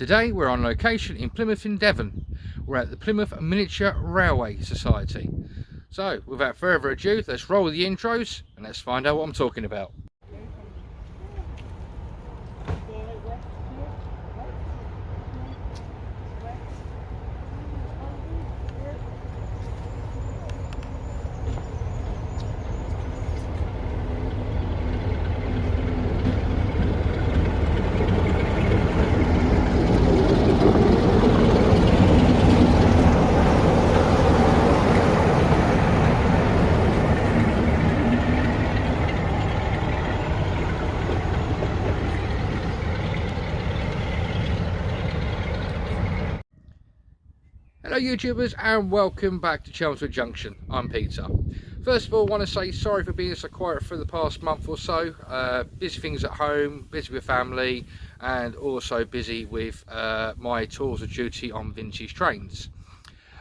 Today we're on location in Plymouth in Devon. We're at the Plymouth Miniature Railway Society. So without further ado, let's roll the intros and let's find out what I'm talking about. Hello YouTubers and welcome back to Chelmswood Junction. I'm Peter. First of all, I want to say sorry for being so quiet for the past month or so. Busy things at home, busy with family, and also busy with my tours of duty on vintage trains.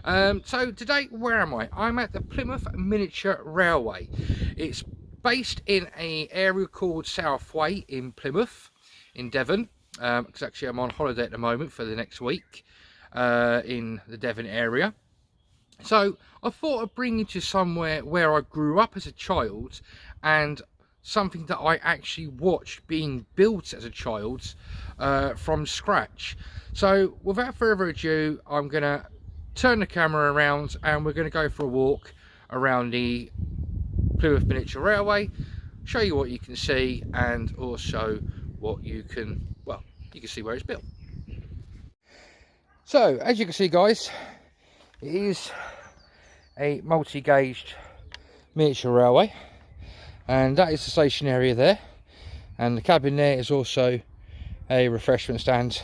So today, where am I? I'm at the Plymouth Miniature Railway. It's based in an area called Southway in Plymouth, in Devon. Because actually I'm on holiday at the moment for the next week. In the Devon area. So I thought I'd bring you to somewhere where I grew up as a child and something that I actually watched being built as a child from scratch. So without further ado, I'm gonna turn the camera around and we're gonna go for a walk around the Plymouth Miniature Railway, show you what you can see and also what you can, well, you can see where it's built. So, as you can see guys, it is a multi-gauged miniature railway, and that is the station area there, and the cabin there is also a refreshment stand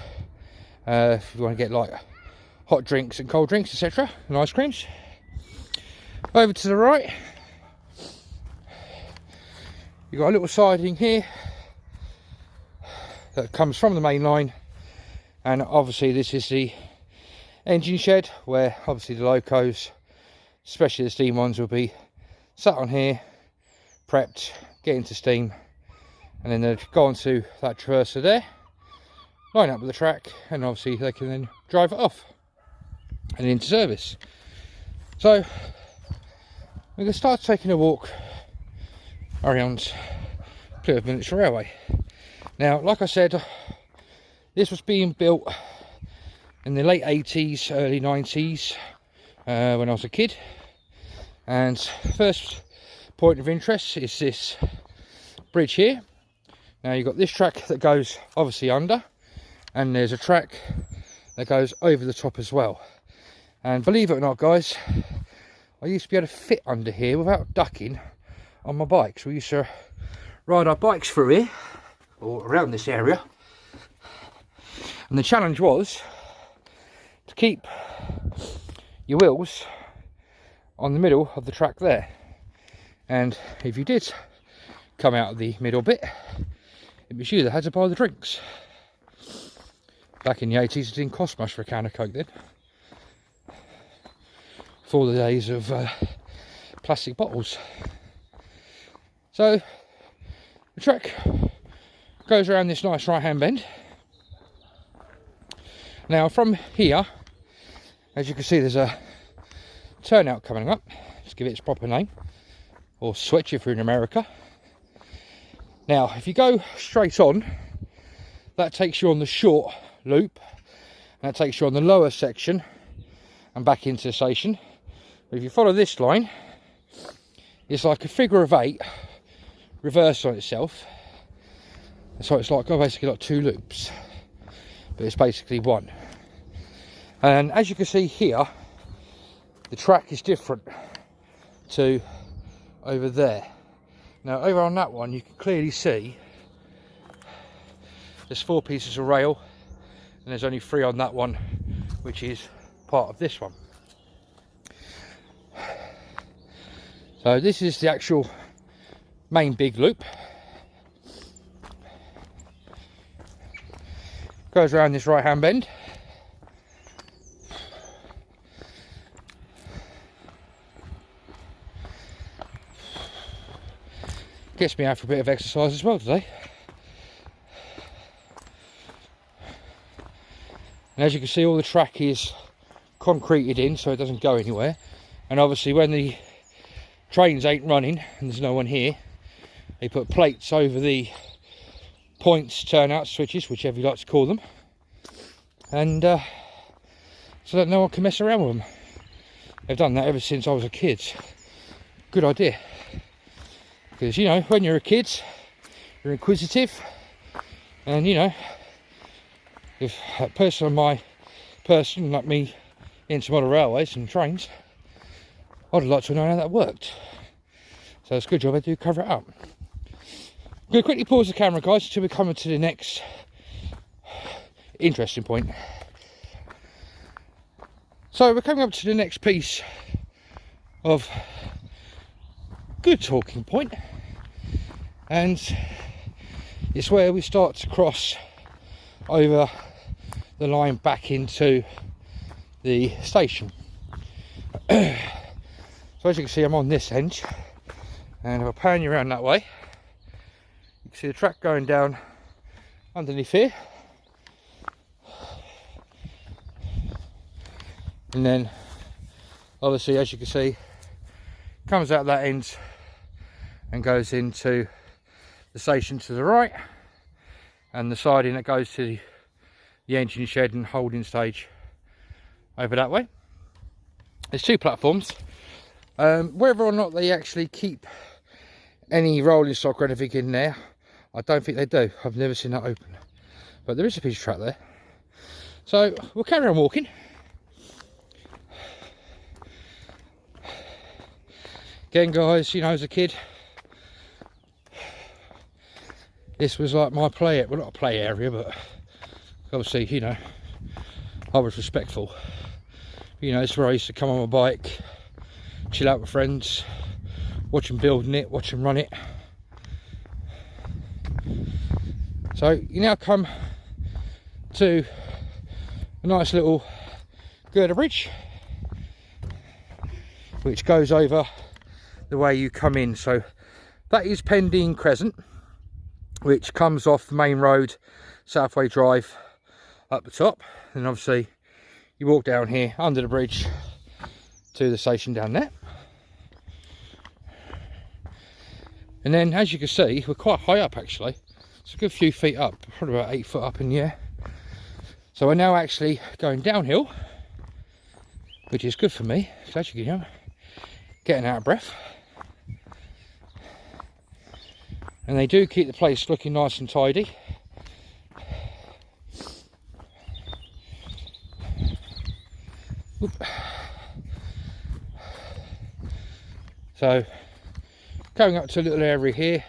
if you want to get like hot drinks and cold drinks, etc., and ice creams. Over to the right, you've got a little siding here that comes from the main line, and obviously this is the engine shed where obviously the locos, especially the steam ones, will be sat on here, prepped, get into steam, and then they'll go onto that traverser there, line up with the track, and obviously they can then drive it off and into service. So we're going to start taking a walk around Plymouth Miniature Railway. Now, like I said, this was being built in the late 80s, early 90s, when I was a kid. And first point of interest is this bridge here. Now you've got this track that goes obviously under, and there's a track that goes over the top as well. And believe it or not guys, I used to be able to fit under here without ducking on my bikes. We used to ride our bikes through here, or around this area. And the challenge was to keep your wheels on the middle of the track there, and if you did come out of the middle bit, it was you that had to buy the drinks. Back in the 80s, it didn't cost much for a can of Coke then, for the days of plastic bottles. So the track goes around this nice right hand bend. Now from here, as you can see, there's a turnout coming up. Let's give it its proper name, or switch if you're in America. Now if you go straight on, that takes you on the short loop, and that takes you on the lower section and back into the station. But if you follow this line, it's like a figure of 8 reversed on itself. So it's like basically like 2 loops, but it's basically one. And as you can see here, the track is different to over there. Now over on that one, you can clearly see there's 4 pieces of rail, and there's only 3 on that one, which is part of this one. So this is the actual main big loop. Goes around this right hand bend. Gets me out for a bit of exercise as well today. And as you can see, all the track is concreted in so it doesn't go anywhere. And obviously when the trains ain't running and there's no one here, they put plates over the points, turnout switches, whichever you like to call them, and so that no one can mess around with them. They've done that ever since I was a kid. Good idea, because you know, when you're a kid, you're inquisitive, and you know, if a person like me into model railways and trains, I'd like to know how that worked. So it's a good job I do cover it up. I'm going to quickly pause the camera, guys, until we come to the next interesting point. So we're coming up to the next piece of good talking point, and it's where we start to cross over the line back into the station. So as you can see, I'm on this end, and if I pan you around that way, you can see the track going down underneath here, and then obviously, as you can see, comes out that end and goes into the station to the right, and the siding that goes to the engine shed and holding stage over that way. There's two platforms. Whether or not they actually keep any rolling stock or anything in there, I don't think they do. I've never seen that open, but there is a piece of track there. So we'll carry on walking. Again, guys, you know, as a kid, this was like my play, well, not a play area, but obviously, you know, I was respectful. You know, it's where I used to come on my bike, chill out with friends, watch them building it, watch them run it. So you now come to a nice little girder bridge, which goes over the way you come in. So that is Pendine Crescent, which comes off the main road, Southway Drive, up the top, and obviously you walk down here under the bridge to the station down there. And then, as you can see, we're quite high up actually. It's a good few feet up, probably about 8 foot up in the air. So we're now actually going downhill, which is good for me, because as you can hear, getting out of breath. And they do keep the place looking nice and tidy. Oop. So going up to a little area here,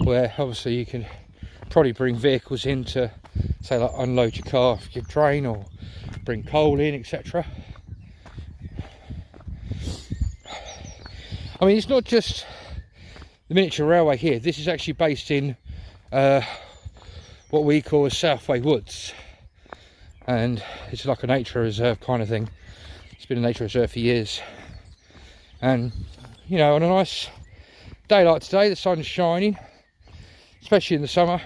where obviously you can probably bring vehicles in to, say, like unload your car if you drain, or bring coal in, etc. I mean, it's not just the miniature railway here. This is actually based in what we call Southway Woods, and it's like a nature reserve kind of thing. It's been a nature reserve for years, and you know, on a nice day like today, the sun's shining, especially in the summer.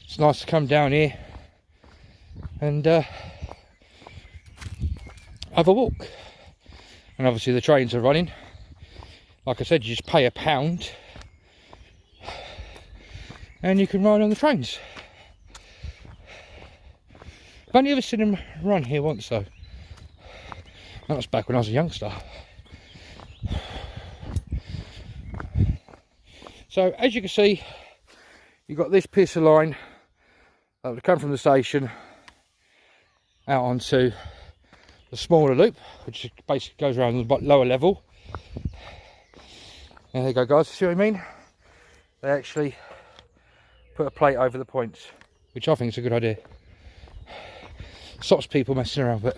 It's nice to come down here and have a walk. And obviously the trains are running. Like I said, you just pay £1 and you can ride on the trains. I've only ever seen them run here once though. That was back when I was a youngster. So as you can see, you've got this piece of line that would come from the station out onto the smaller loop, which basically goes around the lower level. And there you go, guys, see what I mean? They actually put a plate over the points, which I think is a good idea. Stops people messing around, but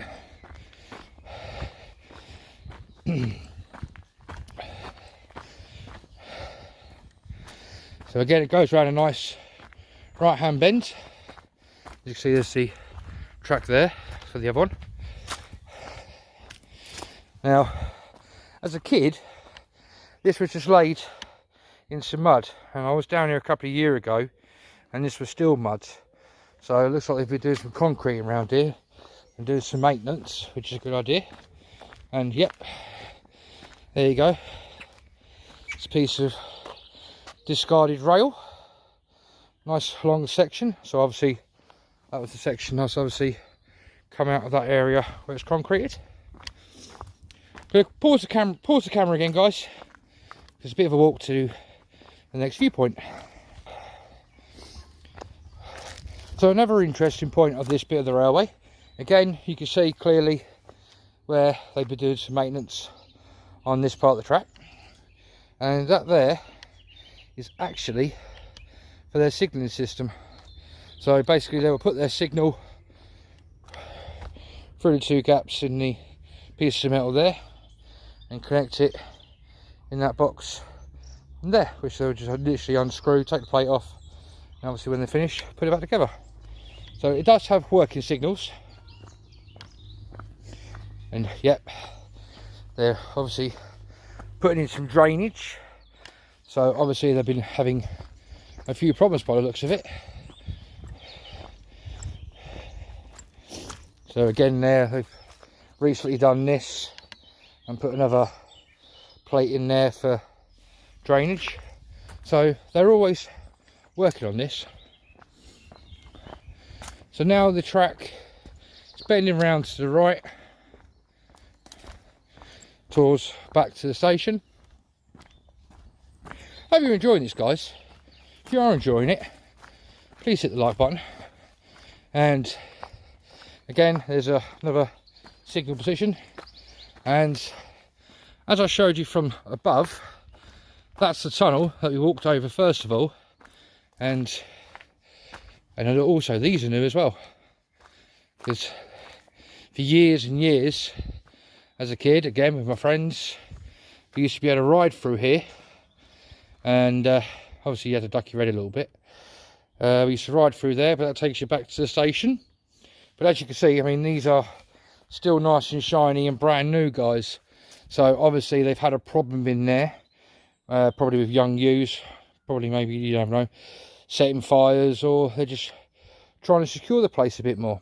so again, it goes around a nice right hand bend. As you can see, there's the track there for the other one. Now, as a kid, this was just laid in some mud, and I was down here a couple of years ago and this was still mud. So it looks like they've been doing some concrete around here and doing some maintenance, which is a good idea. And yep, there you go. It's a piece of discarded rail, nice long section. So obviously that was the section that's obviously come out of that area where it's concreted. But pause the camera again, guys. There's a bit of a walk to the next viewpoint. So another interesting point of this bit of the railway, again you can see clearly where they've been doing some maintenance on this part of the track, and that there is actually for their signalling system. So basically they will put their signal through the two gaps in the piece of metal there and connect it in that box there, which they'll just literally unscrew, take the plate off, and obviously when they finish put it back together. So it does have working signals, and yep, they're obviously putting in some drainage. So obviously they've been having a few problems by the looks of it. So again there, they've recently done this and put another plate in there for drainage. So they're always working on this. So now the track is bending round to the right towards back to the station. Hope you're enjoying this, guys. If you are enjoying it, please hit the like button. And again, there's another signal position, and as I showed you from above, that's the tunnel that we walked over first of all, and also these are new as well, because for years and years as a kid, again with my friends, we used to be able to ride through here, and obviously you had to duck your head a little bit. We used to ride through there, but that takes you back to the station. But as you can see, I mean, these are still nice and shiny and brand new, guys. So obviously they've had a problem in there, probably with young ewes, probably maybe, you don't know, setting fires, or they're just trying to secure the place a bit more.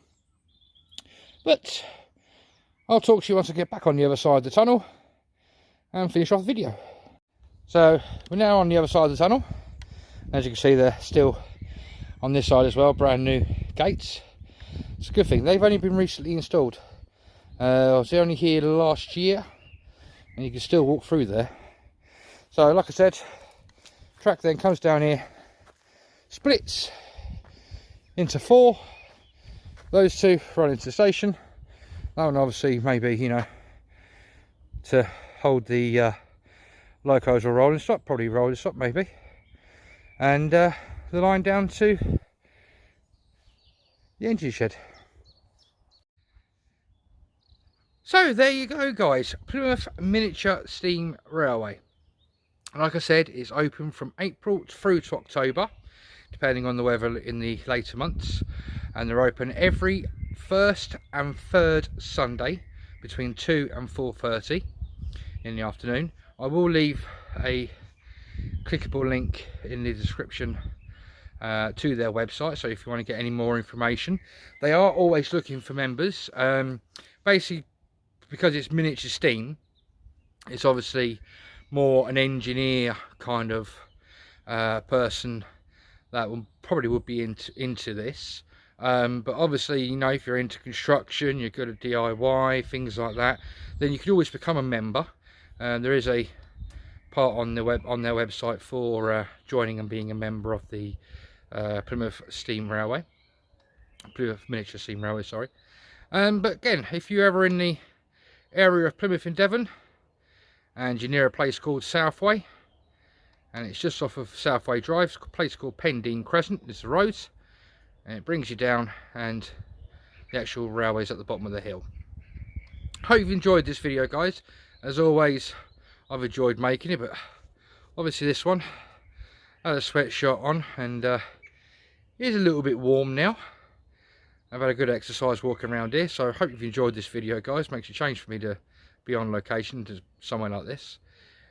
But I'll talk to you once I get back on the other side of the tunnel and finish off the video. So we're now on the other side of the tunnel. As you can see, they're still on this side as well, brand new gates. It's a good thing. They've only been recently installed. I was only here last year, and you can still walk through there. So like I said, track then comes down here, splits into four. Those two run into the station. That one obviously maybe, you know, to hold the locos or rolling stock, probably rolling stock maybe. And the line down to the engine shed. So there you go, guys, Plymouth Miniature Steam Railway. Like I said, it's open from April through to October, depending on the weather in the later months, and they're open every first and third Sunday between 2 and 4:30 in the afternoon. I will leave a clickable link in the description to their website, so if you want to get any more information. They are always looking for members, basically because it's miniature steam. It's obviously more an engineer kind of person that probably would be into this, but obviously, you know, if you're into construction, you're good at DIY, things like that, then you can always become a member. There is a part on their website for joining and being a member of the Plymouth Steam Railway, Plymouth Miniature Steam Railway, sorry. But again, if you're ever in the area of Plymouth in Devon and you're near a place called Southway, and it's just off of Southway Drive, it's a place called Pendine Crescent, it's the roads, and it brings you down, and the actual railway's at the bottom of the hill. Hope you've enjoyed this video, guys. As always, I've enjoyed making it, but obviously this one had a sweatshirt on, and it is a little bit warm now. I've had a good exercise walking around here, so I hope you've enjoyed this video, guys. Makes a change for me to be on location to somewhere like this.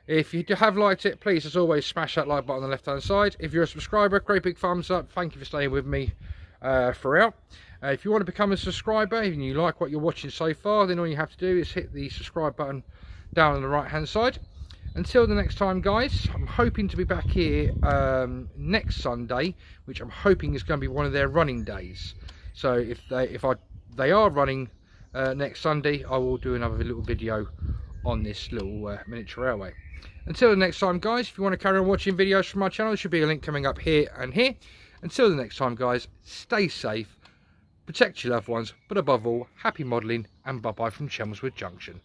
If you have liked it, please, as always, smash that like button on the left hand side. If you're a subscriber, great big thumbs up. Thank you for staying with me throughout. If you want to become a subscriber and you like what you're watching so far, then all you have to do is hit the subscribe button down on the right hand side. Until the next time, guys, I'm hoping to be back here next Sunday, which I'm hoping is going to be one of their running days. So if they are running next Sunday, I will do another little video on this little miniature railway. Until the next time, guys, if you want to carry on watching videos from my channel, there should be a link coming up here and here. Until the next time, guys, stay safe, protect your loved ones, but above all, happy modelling, and bye-bye from Chelmswood Junction.